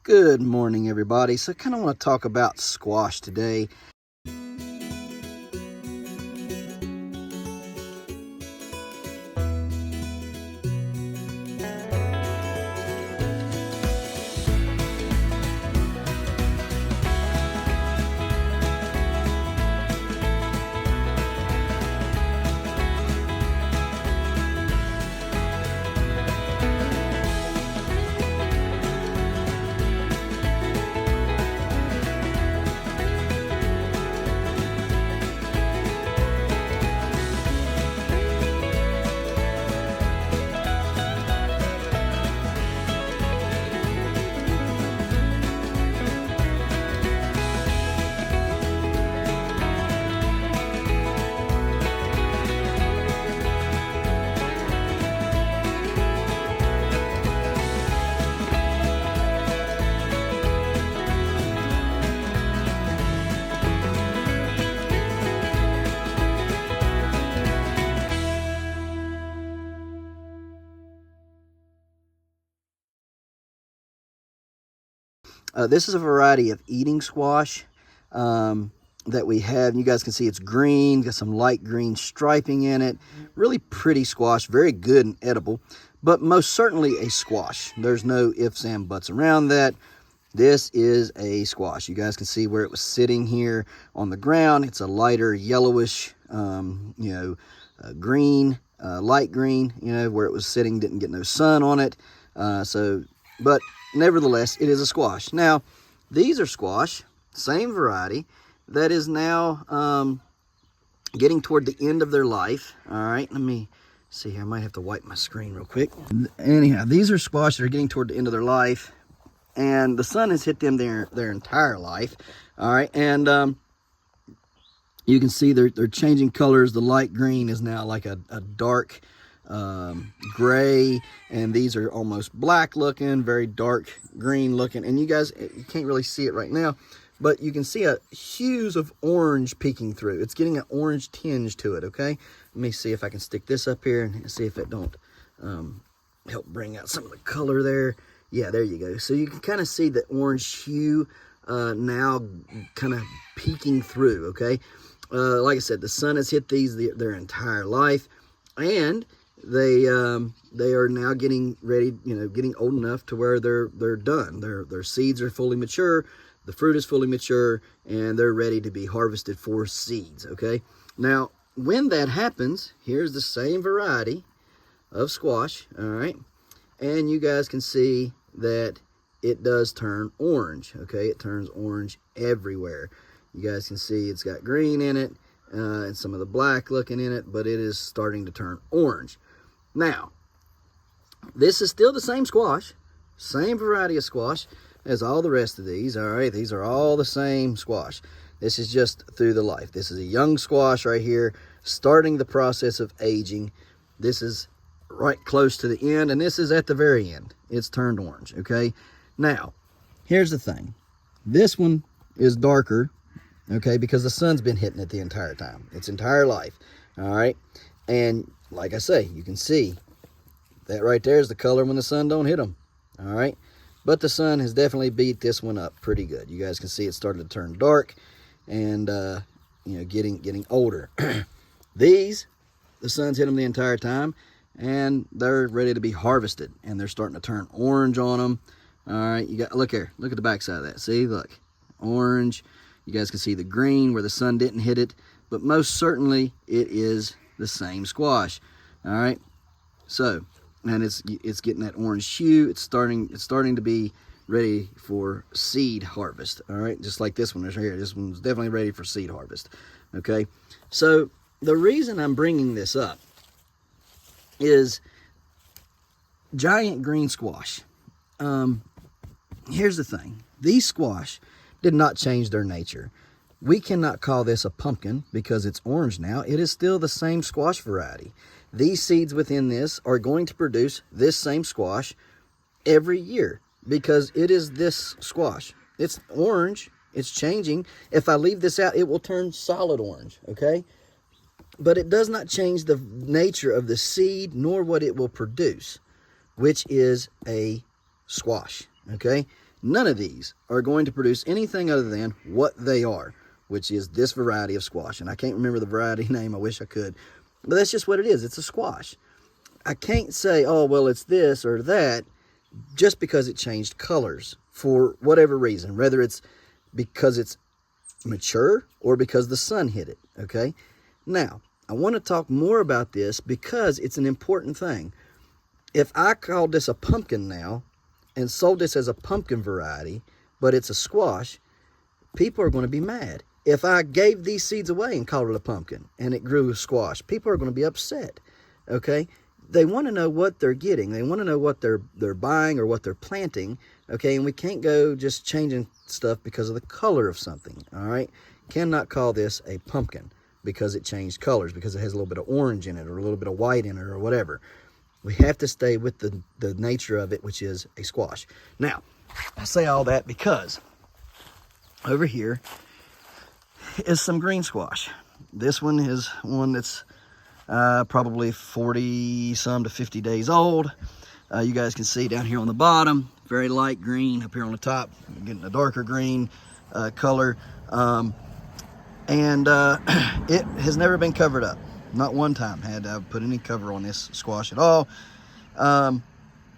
Good morning, everybody. So I kind of want to talk about squash today. This is a variety of eating squash that we have. And you guys can see it's green, got some light green striping in it. Really pretty squash, very good and edible, but most certainly a squash. There's no ifs and buts around that. This is a squash. You guys can see where it was sitting here on the ground. It's a lighter yellowish, green, light green, where it was sitting, didn't get no sun on it. But nevertheless, it is a squash. Now, these are squash, same variety, that is now getting toward the end of their life. All right, let me see here. I might have to wipe my screen real quick. Anyhow, these are squash that are getting toward the end of their life, and the sun has hit them their entire life. All right, and you can see they're changing colors. The light green is now like a dark gray, and these are almost black looking, very dark green looking. And you guys, you can't really see it right now, but you can see a hues of orange peeking through. It's getting an orange tinge to it. Okay, let me see if I can stick this up here and see if it don't help bring out some of the color there. Yeah, there you go. So you can kind of see the orange hue now kind of peeking through. Okay, like I said, the sun has hit these their entire life, and they are now getting ready, getting old enough to where they're done. Their seeds are fully mature, the fruit is fully mature, and they're ready to be harvested for seeds. Okay, now when that happens, here's the same variety of squash. All right, and you guys can see that it does turn orange. Okay, it turns orange everywhere. You guys can see it's got green in it and some of the black looking in it, but it is starting to turn orange. Now, this is still the same squash, same variety of squash as all the rest of these. All right, these are all the same squash. This is just through the life. This is a young squash right here, starting the process of aging. This is right close to the end, and this is at the very end. It's turned orange. Okay, now here's the thing. This one is darker, okay, because the sun's been hitting it the entire time, its entire life. All right, and like I say, you can see that right there is the color when the sun don't hit them. All right, but the sun has definitely beat this one up pretty good. You guys can see it started to turn dark and getting older. These, the sun's hit them the entire time, and they're ready to be harvested, and they're starting to turn orange on them. All right, you got, look here, look at the back side of that. See, look, orange. You guys can see the green where the sun didn't hit it, but most certainly it is the same squash. All right, so, and it's getting that orange hue. It's starting to be ready for seed harvest. All right, just like this one is here. This one's definitely ready for seed harvest. Okay, so the reason I'm bringing this up is giant green squash. Here's the thing. These squash did not change their nature. We cannot call this a pumpkin because it's orange now. It is still the same squash variety. These seeds within this are going to produce this same squash every year because it is this squash. It's orange. It's changing. If I leave this out, it will turn solid orange, okay? But it does not change the nature of the seed nor what it will produce, which is a squash, okay? None of these are going to produce anything other than what they are, which is this variety of squash. And I can't remember the variety name. I wish I could. But that's just what it is. It's a squash. I can't say, oh, well, it's this or that just because it changed colors for whatever reason, whether it's because it's mature or because the sun hit it, okay? Now, I want to talk more about this because it's an important thing. If I called this a pumpkin now and sold this as a pumpkin variety, but it's a squash, people are going to be mad. If I gave these seeds away and called it a pumpkin and it grew a squash, people are going to be upset, okay? They want to know what they're getting. They want to know what they're buying or what they're planting, okay? And we can't go just changing stuff because of the color of something, all right? Cannot call this a pumpkin because it changed colors, because it has a little bit of orange in it or a little bit of white in it or whatever. We have to stay with the nature of it, which is a squash. Now, I say all that because over here is some green squash. This one is one that's probably 40 some to 50 days old. You guys can see down here on the bottom, very light green. Up here on the top, you're getting a darker green color. It has never been covered up. Not one time had I put any cover on this squash at all. And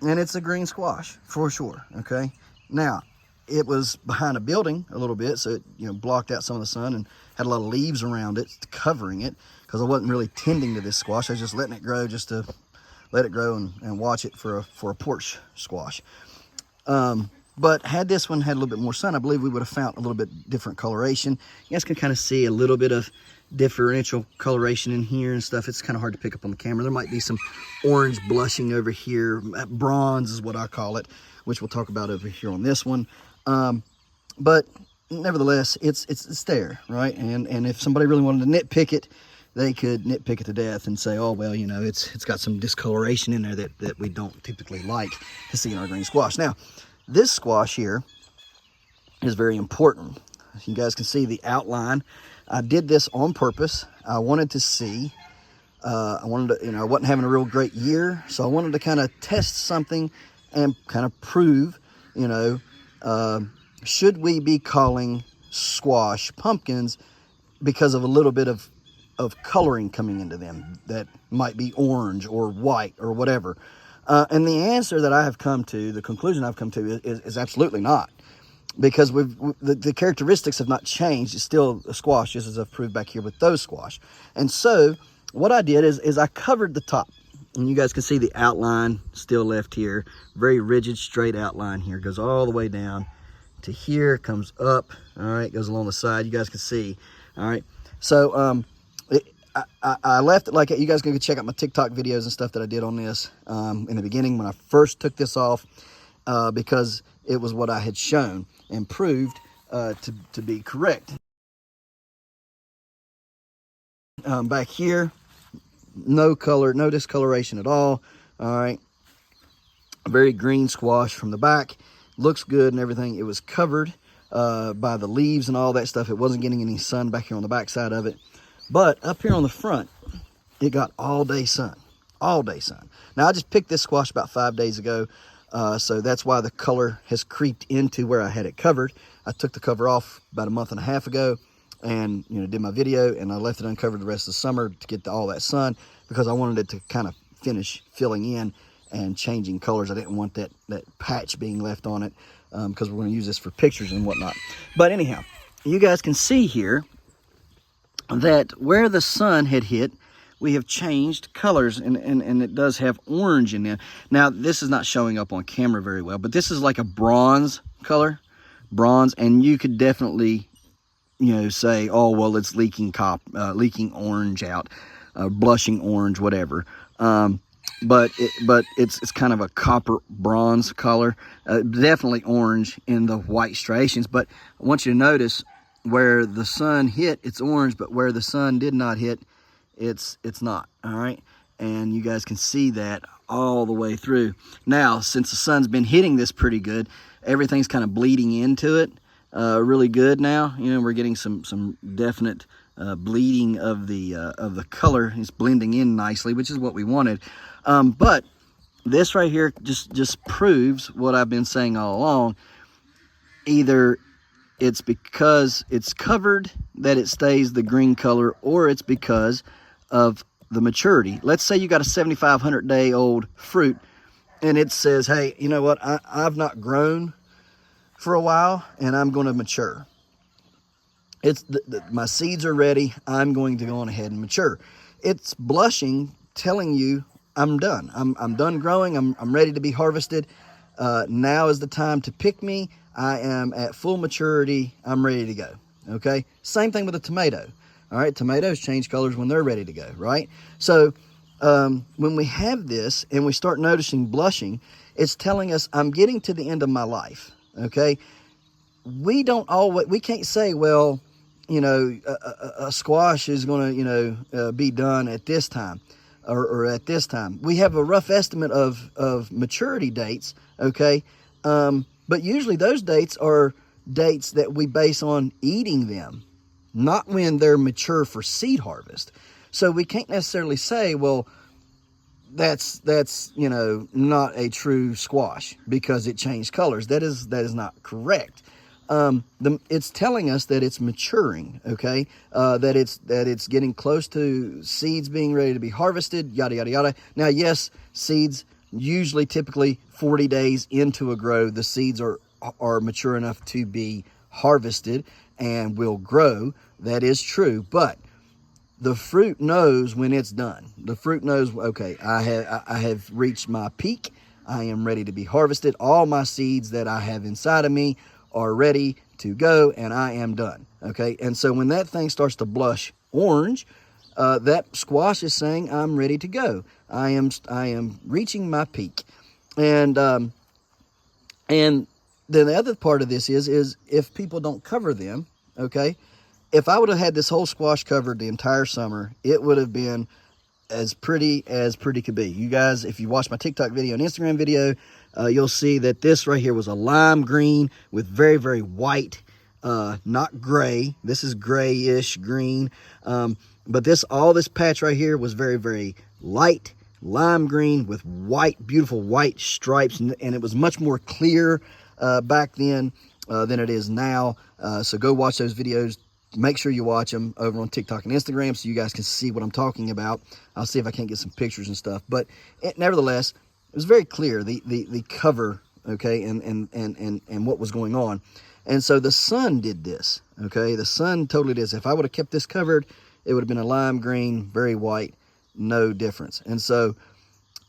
it's a green squash for sure, okay? Now, it was behind a building a little bit, so it blocked out some of the sun and had a lot of leaves around it covering it, because I wasn't really tending to this squash. I was just letting it grow just to let it grow and watch it for a porch squash. But had this one had a little bit more sun, I believe we would have found a little bit different coloration. You guys can kind of see a little bit of differential coloration in here and stuff. It's kind of hard to pick up on the camera. There might be some orange blushing over here. Bronze is what I call it, which we'll talk about over here on this one. But nevertheless, it's there, right? And if somebody really wanted to nitpick it, they could nitpick it to death and say, oh, well, it's got some discoloration in there that we don't typically like to see in our green squash. Now, this squash here is very important. You guys can see the outline. I did this on purpose. I wanted to see, I wasn't having a real great year, so I wanted to kind of test something and kind of prove, should we be calling squash pumpkins because of a little bit of coloring coming into them that might be orange or white or whatever. And the answer that I have come to, the conclusion I've come to is absolutely not. Because the characteristics have not changed. It's still a squash, just as I've proved back here with those squash. And so what I did is I covered the top. And you guys can see the outline still left here. Very rigid, straight outline here. Goes all the way down to here, comes up, all right, goes along the side. You guys can see, all right. So I left it like that. You guys can go check out my TikTok videos and stuff that I did on this in the beginning when I first took this off, because it was what I had shown and proved to be correct. Back here, no color, no discoloration at all. All right, a very green squash from the back. Looks good and everything. It was covered by the leaves and all that stuff. It wasn't getting any sun back here on the back side of it. But up here on the front, it got all day sun. All day sun. Now, I just picked this squash about 5 days ago. So that's why the color has creeped into where I had it covered. I took the cover off about a month and a half ago and did my video, and I left it uncovered the rest of the summer to get all that sun, because I wanted it to kind of finish filling in and changing colors. I didn't want that patch being left on it, because we're going to use this for pictures and whatnot. But anyhow, you guys can see here that where the sun had hit, we have changed colors, and it does have orange in there. Now, this is not showing up on camera very well, but this is like a bronze color, and you could definitely, say, oh, well, it's leaking orange out, blushing orange, whatever. But it's kind of a copper bronze color, definitely orange in the white striations. But I want you to notice where the sun hit, it's orange, but where the sun did not hit, it's not. All right, and you guys can see that all the way through. Now, since the sun's been hitting this pretty good, everything's kind of bleeding into it really good now. We're getting some definite bleeding of the color. It's blending in nicely, which is what we wanted. But this right here just proves what I've been saying all along. either it's because it's covered that it stays the green color, or it's because of the maturity. Let's say you got a 7,500 day old fruit and it says, hey, you know what, I've not grown for a while and I'm going to mature. My seeds are ready, I'm going to go on ahead and mature. It's blushing, telling you I'm done. I'm done growing, I'm ready to be harvested. Now is the time to pick me. I am at full maturity, I'm ready to go. Okay, same thing with a tomato. All right, tomatoes change colors when they're ready to go, right? So when we have this and we start noticing blushing, it's telling us I'm getting to the end of my life. Okay, we can't say, well, you know, a squash is going to, you know, be done at this time or at this time. We have a rough estimate of maturity dates. Okay, but usually those dates are dates that we base on eating them, not when they're mature for seed harvest. So we can't necessarily say, well, that's you know, not a true squash because it changed colors. That is not correct. It's telling us that it's maturing, okay? That it's getting close to seeds being ready to be harvested, yada yada yada. Now, yes, seeds usually typically 40 days into a grow, the seeds are mature enough to be harvested and will grow. That is true, but the fruit knows when it's done. The fruit knows, okay, I have reached my peak. I am ready to be harvested. All my seeds that I have inside of me are ready to go, and I am done. Okay, and so when that thing starts to blush orange, that squash is saying, I'm ready to go. I am reaching my peak. And then the other part of this is if people don't cover them, okay, if I would have had this whole squash covered the entire summer, it would have been as pretty could be. You guys, if you watch my TikTok video and Instagram video, you'll see that this right here was a lime green with very, very white, not gray. This is grayish green. But all this patch right here was very, very light lime green with white, beautiful white stripes. And it was much more clear back then than it is now. So go watch those videos. Make sure you watch them over on TikTok and Instagram so you guys can see what I'm talking about. I'll see if I can't get some pictures and stuff. But nevertheless, it was very clear, the cover, okay, and what was going on. And so the sun did this, okay? The sun totally did this. If I would have kept this covered, it would have been a lime green, very white, no difference. And so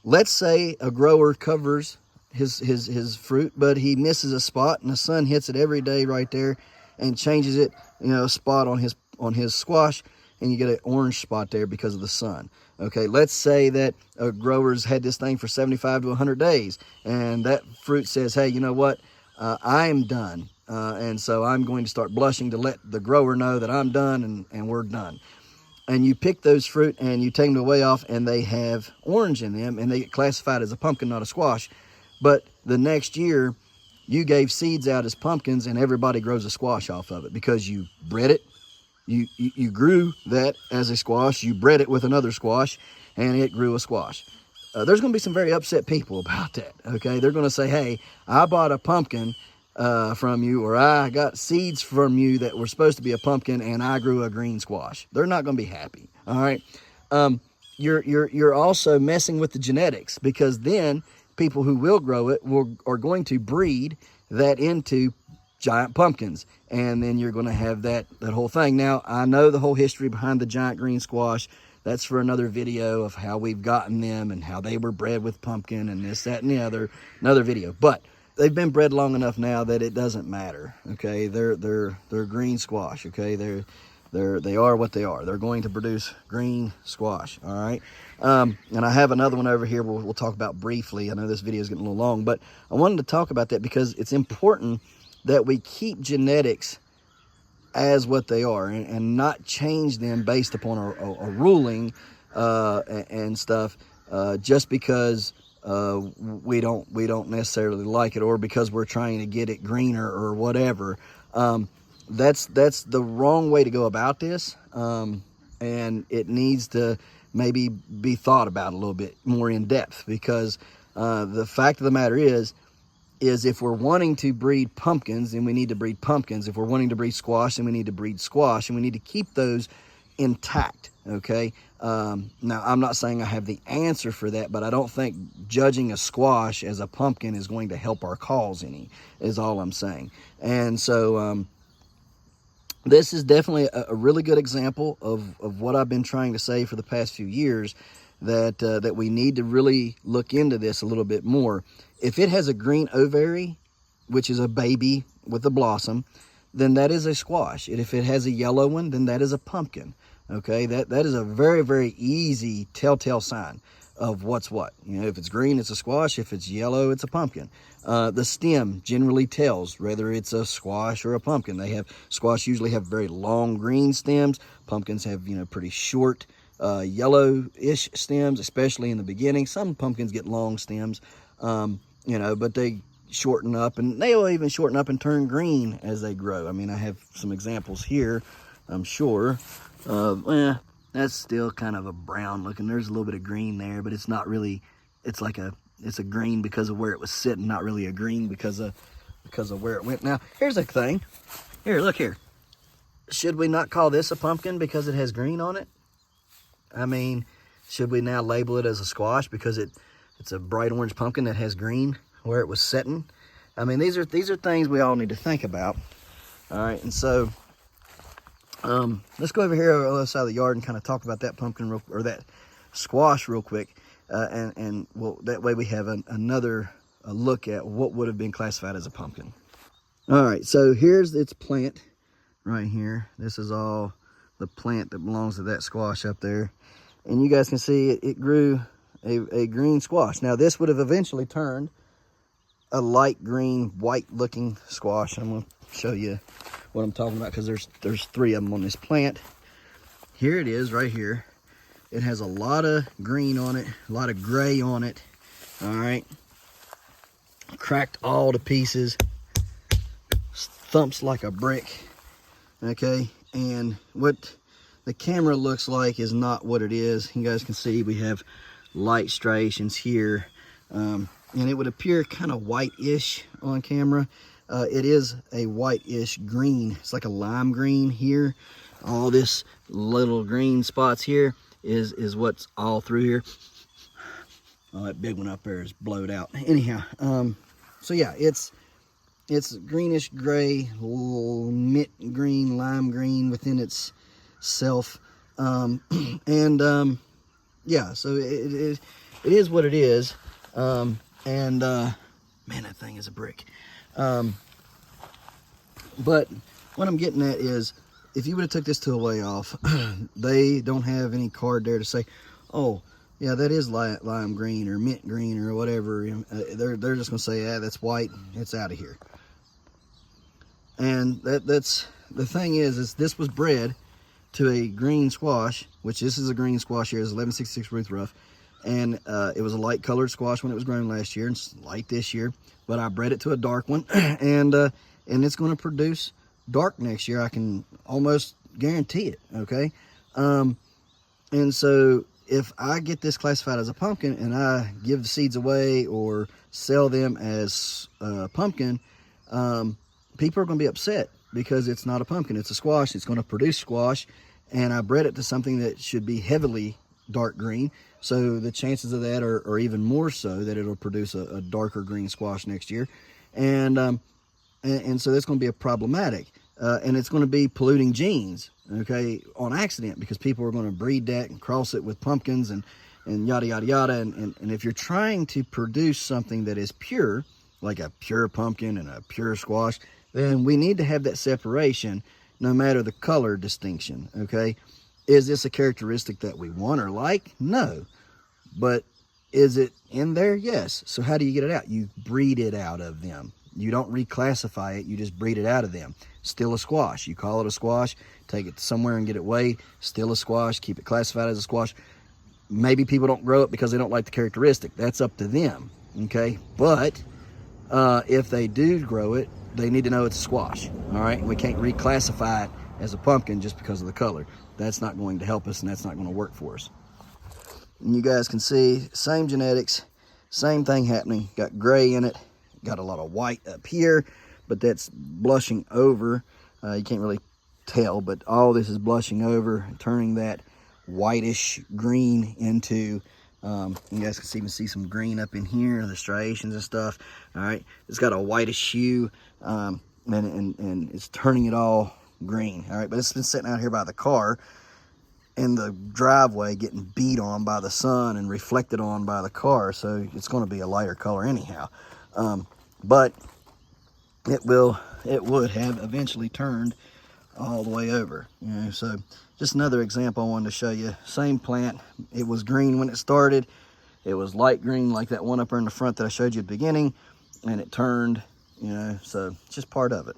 let's say a grower covers his fruit, but he misses a spot and the sun hits it every day right there and changes it, you know, a spot on his squash, and you get an orange spot there because of the sun. Okay, let's say that a grower's had this thing for 75 to 100 days, and that fruit says, hey, you know what, I am done, and so I'm going to start blushing to let the grower know that I'm done and we're done. And you pick those fruit and you take them away off, and they have orange in them, and they get classified as a pumpkin, not a squash. But the next year, you gave seeds out as pumpkins, and everybody grows a squash off of it because you bred it. You grew that as a squash. You bred it with another squash, and it grew a squash. There's going to be some very upset people about that, okay? They're going to say, hey, I bought a pumpkin from you, or I got seeds from you that were supposed to be a pumpkin, and I grew a green squash. They're not going to be happy, all right? You're also messing with the genetics, because then people who will grow it are going to breed that into giant pumpkins, and then you're going to have that whole thing. Now, I know the whole history behind the giant green squash. That's for another video of how we've gotten them and how they were bred with pumpkin and this, that, and the other, another video. But they've been bred long enough now that it doesn't matter. Okay, they're green squash. Okay, they are what they are. They're going to produce green squash. All right. And I have another one over here we'll talk about briefly. I know this video is getting a little long, but I wanted to talk about that because it's important that we keep genetics as what they are and not change them based upon a ruling and stuff just because we don't necessarily like it, or because we're trying to get it greener or whatever. That's the wrong way to go about this, and it needs to maybe be thought about a little bit more in depth, because the fact of the matter is, is if we're wanting to breed pumpkins, then we need to breed pumpkins. If we're wanting to breed squash, then we need to breed squash, and we need to keep those intact, okay? Now, I'm not saying I have the answer for that, but I don't think judging a squash as a pumpkin is going to help our cause any, is all I'm saying. And so this is definitely a really good example of what I've been trying to say for the past few years, that we need to really look into this a little bit more. If it has a green ovary, which is a baby with a blossom, then that is a squash. And if it has a yellow one, then that is a pumpkin. Okay, that is a very, very easy telltale sign of what's what. You know, if it's green, it's a squash. If it's yellow, it's a pumpkin. The stem generally tells whether it's a squash or a pumpkin. Squash usually have very long green stems. Pumpkins have, you know, pretty short yellow-ish stems, especially in the beginning. Some pumpkins get long stems, you know, but they shorten up, and they will even shorten up and turn green as they grow. I mean, I have some examples here, I'm sure. Well, that's still kind of a brown looking. There's a little bit of green there, but it's not really, it's a green because of where it was sitting, not really a green because of where it went. Now, here's a thing. Here, look here. Should we not call this a pumpkin because it has green on it? I mean, should we now label it as a squash because it's a bright orange pumpkin that has green where it was sitting? I mean, these are things we all need to think about. All right, and so let's go over here on the other side of the yard and kind of talk about that pumpkin or that squash real quick, and well, that way we have another look at what would have been classified as a pumpkin. All right, so here's its plant right here. This is all the plant that belongs to that squash up there, and you guys can see it grew a green squash. Now this would have eventually turned a light green, white looking squash. I'm going to show you what I'm talking about because there's three of them on this plant. Here it is right here. It has a lot of green on it, a lot of gray on it. All right, cracked all to pieces, thumps like a brick. Okay, and what the camera looks like is not what it is. You guys can see we have light striations here, and it would appear kind of white-ish on camera. It is a white-ish green. It's like a lime green here. All this little green spots here is what's all through here. Oh, that big one up there is blowed out. Anyhow, so yeah, it's greenish gray, mint green, lime green within itself, yeah. So it is what it is, man, that thing is a brick. But what I'm getting at is, if you would have took this to a weigh off, they don't have any card there to say, oh, yeah, that is lime green or mint green or whatever. They're just going to say, yeah, that's white. It's out of here. And that's the thing is this was bred to a green squash, which this is a green squash here. It's 1166 Ruth Ruff. And it was a light colored squash when it was grown last year, and it's light this year. But I bred it to a dark one, and it's going to produce dark next year. I can almost guarantee it. Okay, and so if I get this classified as a pumpkin and I give the seeds away or sell them as pumpkin, people are going to be upset because it's not a pumpkin. It's a squash. It's going to produce squash, and I bred it to something that should be heavily dark green. So the chances of that are even more so that it'll produce a darker green squash next year. And so that's going to be a problematic. And it's going to be polluting genes, okay, on accident, because people are going to breed that and cross it with pumpkins and yada, yada, yada. And if you're trying to produce something that is pure, like a pure pumpkin and a pure squash, then we need to have that separation no matter the color distinction, okay? Is this a characteristic that we want or like? No. But is it in there? Yes. So how do you get it out? You breed it out of them. You don't reclassify it. You just breed it out of them. Still a squash. You call it a squash, take it somewhere and get it weighed. Still a squash. Keep it classified as a squash. Maybe people don't grow it because they don't like the characteristic. That's up to them, okay? But if they do grow it, they need to know it's a squash, all right? We can't reclassify it as a pumpkin just because of the color. That's not going to help us, and that's not going to work for us. And you guys can see, same genetics, same thing happening. Got gray in it, got a lot of white up here, but that's blushing over. You can't really tell, but all this is blushing over, turning that whitish green into, you guys can even see some green up in here, the striations and stuff. All right, it's got a whitish hue, and it's turning it all green. All right, but it's been sitting out here by the car in the driveway, getting beat on by the sun and reflected on by the car, so it's going to be a lighter color anyhow. But it would have eventually turned all the way over, you know. So just another example I wanted to show you. Same plant. It was green when it started. It was light green like that one up there in the front that I showed you at the beginning, and it turned, you know. So it's just part of it.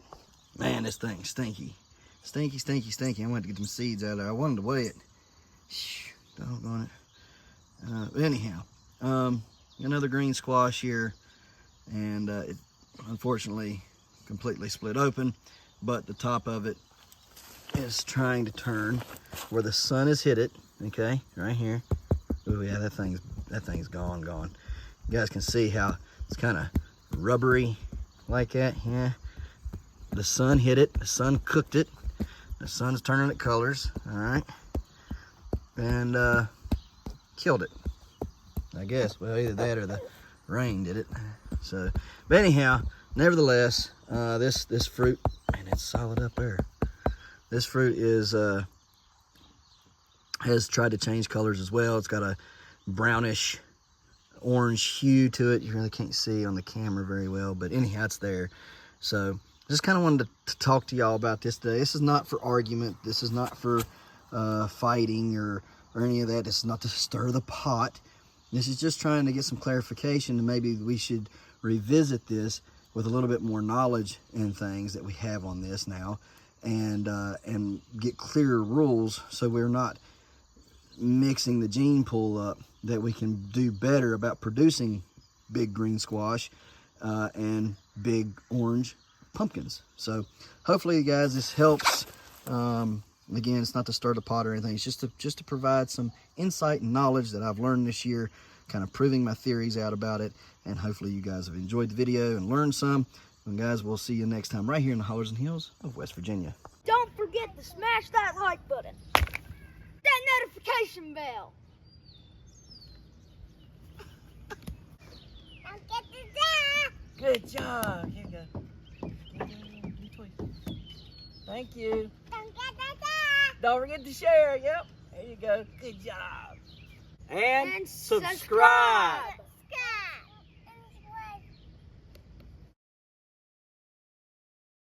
Man, this thing's stinky. Stinky, stinky, stinky. I wanted to get some seeds out of there. I wanted to weigh it. Doggone it. But anyhow, another green squash here, and it unfortunately completely split open, but the top of it is trying to turn where the sun has hit it. Okay, right here. Oh yeah, that thing's gone. You guys can see how it's kind of rubbery like that. Yeah, the sun hit it, the sun cooked it, the sun's turning it colors. All right, and killed it, I guess. Well, either that or the rain did it. So, but anyhow, nevertheless, this fruit, and it's solid up there. This fruit is has tried to change colors as well. It's got a brownish orange hue to it. You really can't see on the camera very well, but anyhow, it's there. So just kind of wanted to talk to y'all about this today. This is not for argument. This is not for fighting or any of that. This is not to stir the pot. This is just trying to get some clarification, and maybe we should revisit this with a little bit more knowledge and things that we have on this now, and get clearer rules so we're not mixing the gene pool up, that we can do better about producing big green squash and big orange pumpkins. So hopefully, you guys, this helps. Again, it's not to stir the pot or anything. It's just to provide some insight and knowledge that I've learned this year, kind of proving my theories out about it. And hopefully you guys have enjoyed the video and learned some. And guys, we'll see you next time right here in the Hollers and Hills of West Virginia. Don't forget to smash that like button, that notification bell. Don't get the Good job. Here you go. Thank you. Don't get the Don't forget to share. Yep. There you go. Good job. And And subscribe.